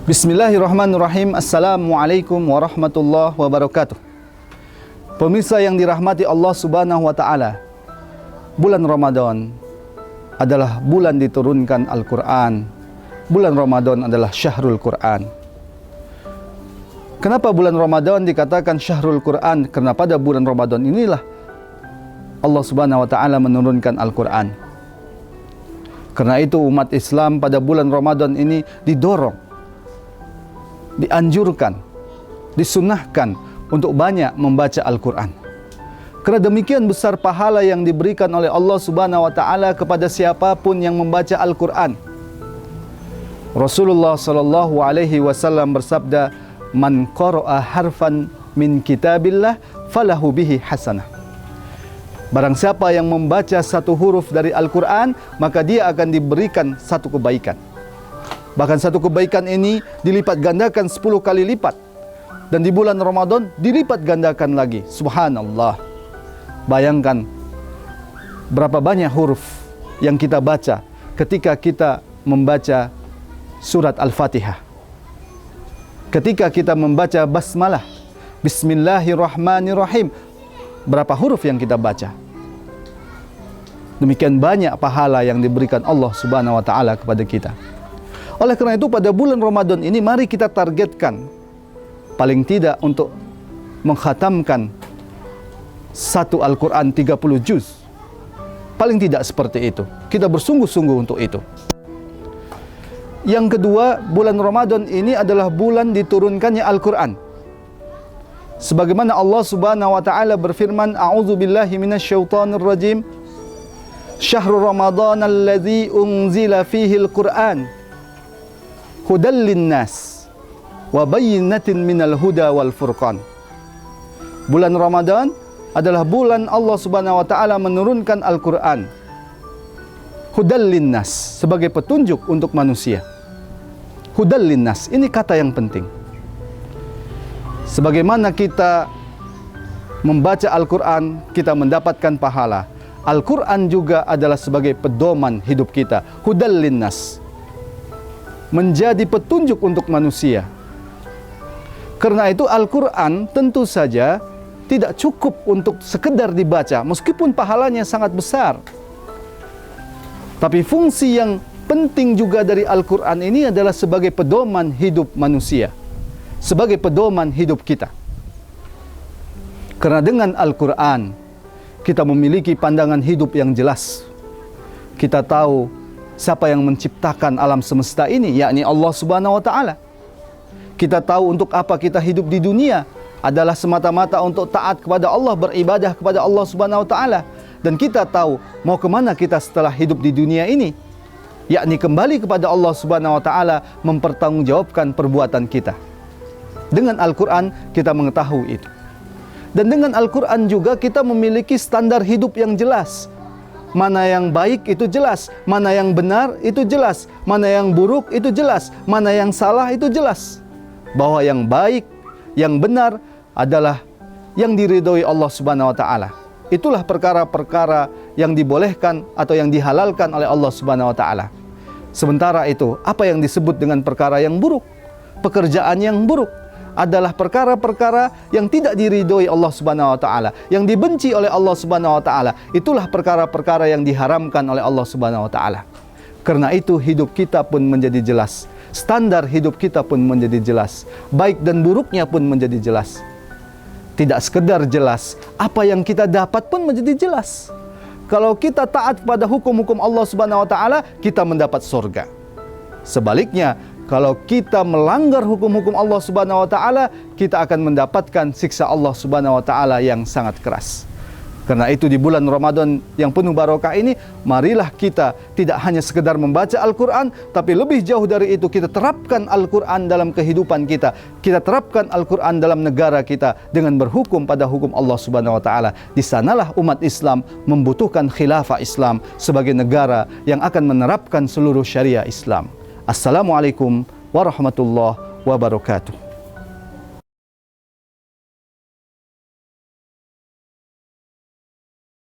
Bismillahirrahmanirrahim. Assalamualaikum warahmatullahi wabarakatuh. Pemirsa yang dirahmati Allah Subhanahu wa taala, bulan Ramadan adalah bulan diturunkan Al-Quran. Bulan Ramadan adalah Syahrul Quran. Kenapa bulan Ramadan dikatakan Syahrul Quran? Karena pada bulan Ramadan inilah Allah Subhanahu wa taala menurunkan Al-Quran. Karena itu umat Islam pada bulan Ramadan ini didorong, dianjurkan, disunnahkan untuk banyak membaca Al-Quran. Karena demikian besar pahala yang diberikan oleh Allah Subhanahu wa taala kepada siapapun yang membaca Al-Quran. Rasulullah sallallahu alaihi wasallam bersabda, "Man qara'a harfan min kitabillah falahu bihi hasanah." Barang siapa yang membaca satu huruf dari Al-Quran, maka dia akan diberikan satu kebaikan. Bahkan satu kebaikan ini dilipat gandakan 10 kali lipat. Dan di bulan Ramadan dilipat gandakan lagi. Subhanallah. Bayangkan berapa banyak huruf yang kita baca ketika kita membaca surat Al-Fatihah. Ketika kita membaca basmalah, Bismillahirrahmanirrahim, berapa huruf yang kita baca? Demikian banyak pahala yang diberikan Allah Subhanahu wa taala kepada kita. Oleh karena itu pada bulan Ramadan ini mari kita targetkan paling tidak untuk mengkhatamkan satu Al-Quran 30 juz. Paling tidak seperti itu. Kita bersungguh-sungguh untuk itu. Yang kedua, bulan Ramadan ini adalah bulan diturunkannya Al-Quran. Sebagaimana Allah Subhanahu wa taala berfirman, "A'udzubillahi minasyaitonir rajim. Syahrul Ramadan allazi unzila fihi al-Qur'an. Hudal linnas wa bayyinatin minal huda wal furqan." Bulan Ramadan adalah bulan Allah Subhanahu wa taala menurunkan Al-Qur'an. Hudal linnas, sebagai petunjuk untuk manusia. Hudal linnas, ini kata yang penting. Sebagaimana kita membaca Al-Qur'an, kita mendapatkan pahala. Al-Qur'an juga adalah sebagai pedoman hidup kita. Hudal linnas, menjadi petunjuk untuk manusia. Karena itu Al-Quran tentu saja tidak cukup untuk sekedar dibaca, meskipun pahalanya sangat besar. Tapi fungsi yang penting juga dari Al-Quran ini adalah sebagai pedoman hidup manusia, sebagai pedoman hidup kita. Karena dengan Al-Quran kita memiliki pandangan hidup yang jelas. Kita tahu siapa yang menciptakan alam semesta ini, yakni Allah Subhanahu wa taala. Kita tahu untuk apa kita hidup di dunia adalah semata-mata untuk taat kepada Allah, beribadah kepada Allah Subhanahu wa taala. Dan kita tahu mau kemana kita setelah hidup di dunia ini, yakni kembali kepada Allah Subhanahu wa taala, mempertanggungjawabkan perbuatan kita. Dengan Al-Quran kita mengetahui itu. Dan dengan Al-Quran juga kita memiliki standar hidup yang jelas. Mana yang baik itu jelas, mana yang benar itu jelas, mana yang buruk itu jelas, mana yang salah itu jelas. Bahwa yang baik, yang benar adalah yang diridhoi Allah Subhanahu wa taala. Itulah perkara-perkara yang dibolehkan atau yang dihalalkan oleh Allah Subhanahu wa taala. Sementara itu, apa yang disebut dengan perkara yang buruk, pekerjaan yang buruk, adalah perkara-perkara yang tidak diridhoi Allah Subhanahu wa taala, yang dibenci oleh Allah Subhanahu wa taala. Itulah perkara-perkara yang diharamkan oleh Allah Subhanahu wa taala. Karena itu hidup kita pun menjadi jelas, standar hidup kita pun menjadi jelas, baik dan buruknya pun menjadi jelas. Tidak sekedar jelas, apa yang kita dapat pun menjadi jelas. Kalau kita taat pada hukum-hukum Allah Subhanahu wa taala, kita mendapat surga. Sebaliknya, kalau kita melanggar hukum-hukum Allah Subhanahu wa taala, kita akan mendapatkan siksa Allah Subhanahu wa taala yang sangat keras. Karena itu di bulan Ramadan yang penuh barokah ini, marilah kita tidak hanya sekedar membaca Al-Quran, tapi lebih jauh dari itu kita terapkan Al-Quran dalam kehidupan kita. Kita terapkan Al-Quran dalam negara kita dengan berhukum pada hukum Allah Subhanahu wa taala. Di sanalah umat Islam membutuhkan khilafah Islam sebagai negara yang akan menerapkan seluruh syariah Islam. Assalamualaikum warahmatullahi wabarakatuh.